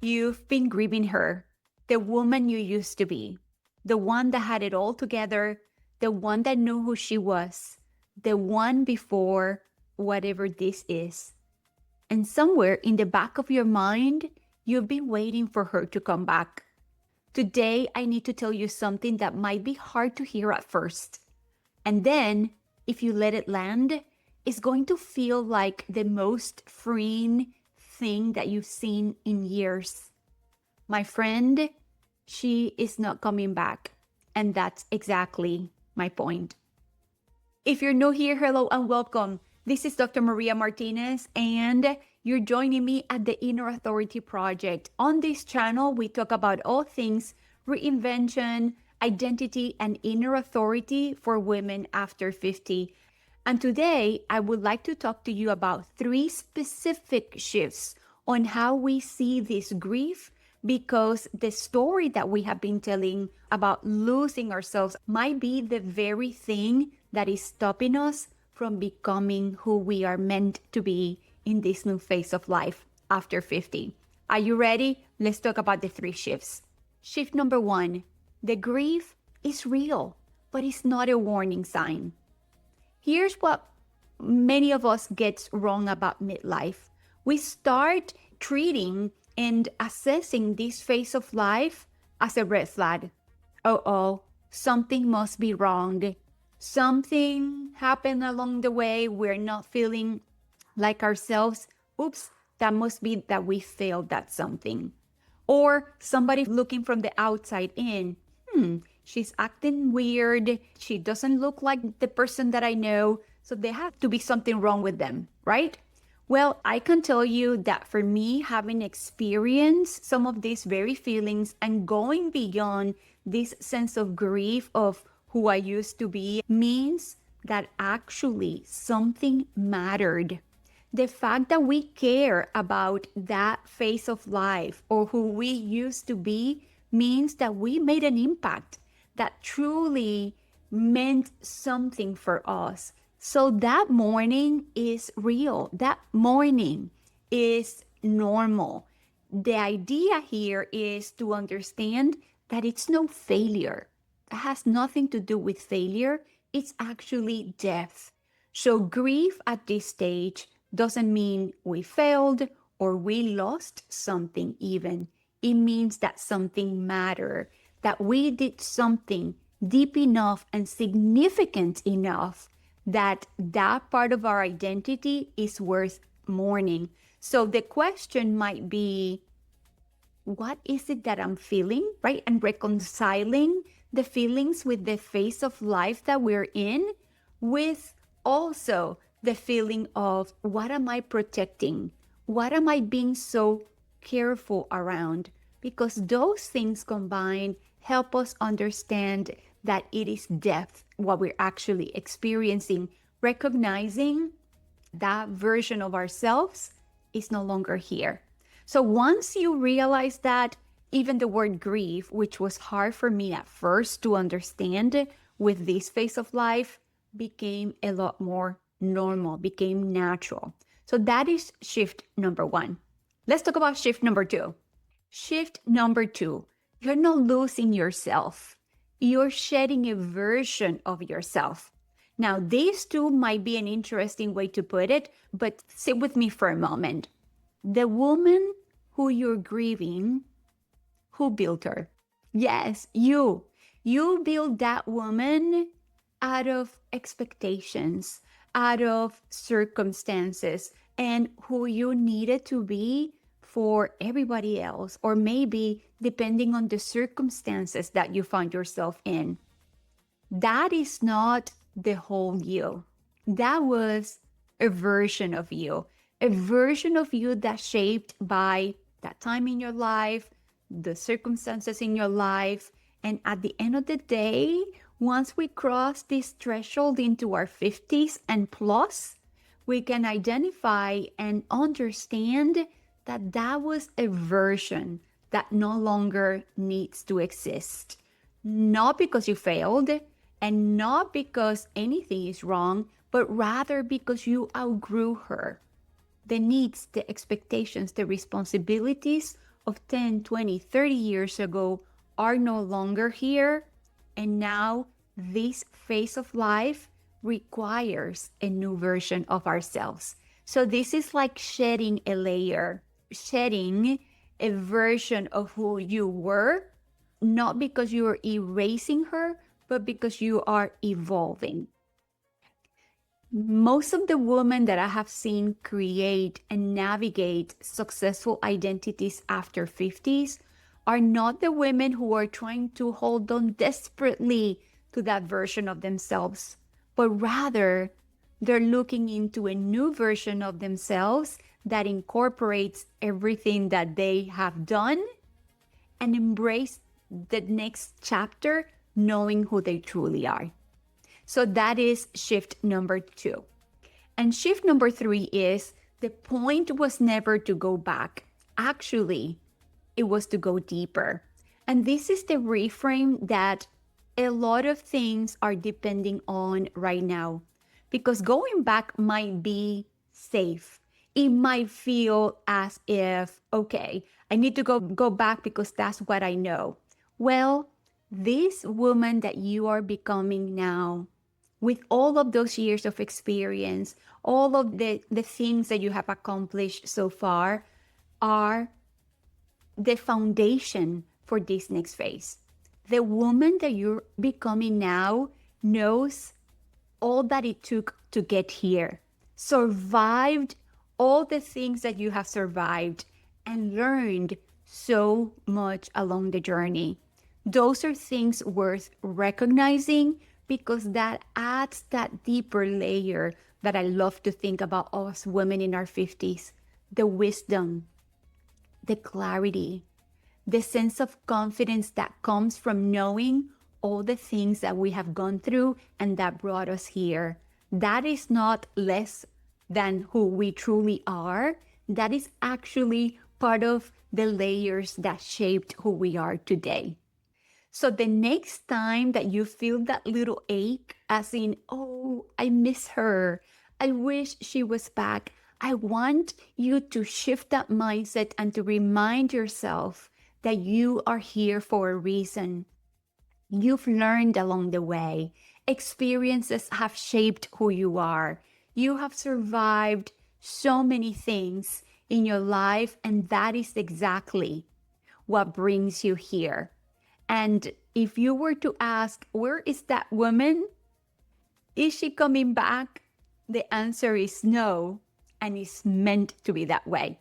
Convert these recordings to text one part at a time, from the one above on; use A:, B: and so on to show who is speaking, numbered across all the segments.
A: You've been grieving her, the woman you used to be, the one that had it all together, the one that knew who she was, the one before whatever this is. And somewhere in the back of your mind, you've been waiting for her to come back. Today, I need to tell you something that might be hard to hear at first. And then, if you let it land, it's going to feel like the most freeing thing that you've seen in years. My friend, she is not coming back. And that's exactly my point. If you're new here, hello and welcome. This is Dr. Maria Martinez, and you're joining me at the Inner Authority Project. On this channel, we talk about all things reinvention, identity, and inner authority for women after 50. And today, I would like to talk to you about 3 specific shifts on how we see this grief, because the story that we have been telling about losing ourselves might be the very thing that is stopping us from becoming who we are meant to be in this new phase of life after 50. Are you ready? Let's talk about the 3 shifts. Shift number 1, the grief is real, but it's not a warning sign. Here's what many of us get wrong about midlife. We start treating and assessing this phase of life as a red flag. Oh, something must be wrong. Something happened along the way. We're not feeling like ourselves. Oops, that must be that we failed at something. Or somebody looking from the outside in. She's acting weird. She doesn't look like the person that I know. So there has to be something wrong with them, right? Well, I can tell you that for me, having experienced some of these very feelings and going beyond this sense of grief of who I used to be means that actually something mattered. The fact that we care about that phase of life or who we used to be means that we made an impact that truly meant something for us. So that mourning is real. That mourning is normal. The idea here is to understand that it's no failure. It has nothing to do with failure. It's actually death. So grief at this stage doesn't mean we failed or we lost something even. It means that something mattered, that we did something deep enough and significant enough that that part of our identity is worth mourning. So the question might be, what is it that I'm feeling, right? And reconciling the feelings with the phase of life that we're in, with also the feeling of what am I protecting? What am I being so careful around? Because those things combined help us understand that it is death, what we're actually experiencing, recognizing that version of ourselves is no longer here. So once you realize that, even the word grief, which was hard for me at first to understand with this phase of life, became a lot more normal, became natural. So that is shift number 1. Let's talk about shift number 2. Shift number 2, you're not losing yourself. You're shedding a version of yourself. Now, these 2 might be an interesting way to put it, but sit with me for a moment. The woman who you're grieving, who built her? Yes, you. You built that woman out of expectations, out of circumstances, and who you needed to be for everybody else, or maybe depending on the circumstances that you found yourself in. That is not the whole you. That was a version of you, that's shaped by that time in your life, the circumstances in your life. And at the end of the day, once we cross this threshold into our 50s and plus, we can identify and understand that that was a version that no longer needs to exist. Not because you failed and not because anything is wrong, but rather because you outgrew her. The needs, the expectations, the responsibilities of 10, 20, 30 years ago are no longer here. And now this phase of life requires a new version of ourselves. So this is like shedding a layer, shedding a version of who you were, not because you are erasing her, but because you are evolving. Most of the women that I have seen create and navigate successful identities after 50s are not the women who are trying to hold on desperately to that version of themselves, but rather they're looking into a new version of themselves that incorporates everything that they have done and embrace the next chapter knowing who they truly are. So that is shift number 2. And shift number 3 is the point was never to go back. Actually, it was to go deeper. And this is the reframe that a lot of things are depending on right now. Because going back might be safe. It might feel as if, okay, I need to go back because that's what I know. Well, this woman that you are becoming now, with all of those years of experience, all of the things that you have accomplished so far are the foundation for this next phase. The woman that you're becoming now knows all that it took to get here, survived all the things that you have survived, and learned so much along the journey. Those are things worth recognizing because that adds that deeper layer that I love to think about us women in our 50s. The wisdom, the clarity, the sense of confidence that comes from knowing all the things that we have gone through and that brought us here. That is not less than who we truly are. That is actually part of the layers that shaped who we are today. So the next time that you feel that little ache, as in, oh, I miss her, I wish she was back, I want you to shift that mindset and to remind yourself that you are here for a reason. You've learned along the way. Experiences have shaped who you are. You have survived so many things in your life, and that is exactly what brings you here. And if you were to ask, where is that woman? Is she coming back? The answer is no, and it's meant to be that way.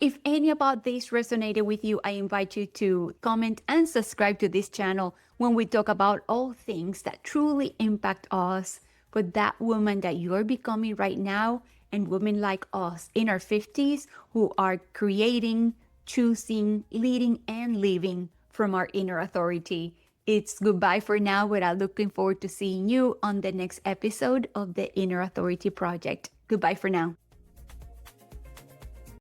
A: If any about this resonated with you, I invite you to comment and subscribe to this channel when we talk about all things that truly impact us for that woman that you're becoming right now and women like us in our 50s who are creating, choosing, leading, and living from our inner authority. It's goodbye for now, but I'm looking forward to seeing you on the next episode of the Inner Authority Project. Goodbye for now.